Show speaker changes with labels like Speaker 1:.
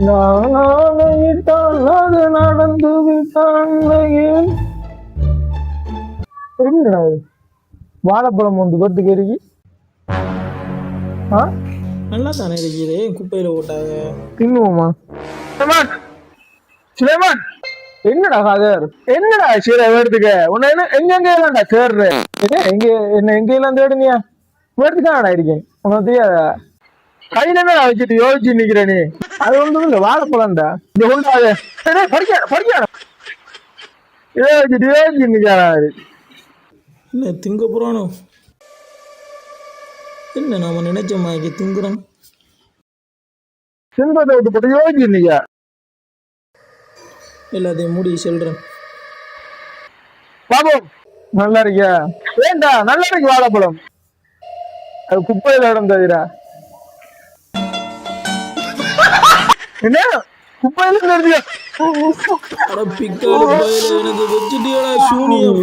Speaker 1: நாளையிட்டால் அது நடந்து விட்டான். என்னடா இது? வாழைப்பழம் வந்து கொத்துக்கு எரிக்கி.
Speaker 2: நல்லா தானே இருக்குது, குப்பையில் போட்டாங்க.
Speaker 1: தின்னுவோமா? சுலைமான், என்னடா காதர், என்னடா சீரை எடுத்துக்க உன்னை என்ன எங்கெங்கடா சேர்ற? எங்க என்ன எங்கெல்லாம் தேடுனியா? எடுத்துக்காடா இருக்கேன் உனக்கு தெரியாதா? கையில என்ன வச்சுட்டு யோசிச்சு நிக்கிற நீ? அது ஒன்றும் இல்லை, வாழைப்பழம்டா. இந்த கொண்டாது படிக்க இதை வச்சுட்டு யோசிச்சு நிக்கிறாரு.
Speaker 2: என்ன திங்க போகிறானோ? என்ன நாம நினைச்ச மாதிரி திங்குறோம்.
Speaker 1: சின்பத்தை விட்டு போட்டு யோசிச்சு நிக்கா.
Speaker 2: எல்லாத்தையும் மூடி செல்றேன்.
Speaker 1: பாபு நல்லா இருக்கியா? ஏண்டா நல்லா இருக்கு வாழைப்பழம். அது குப்பையில இடந்ததுடா. என்ன குப்பையில இருந்து
Speaker 2: அட பிக்காடு பயில எனக்கு வச்சுட்டியாடா சூனியம்.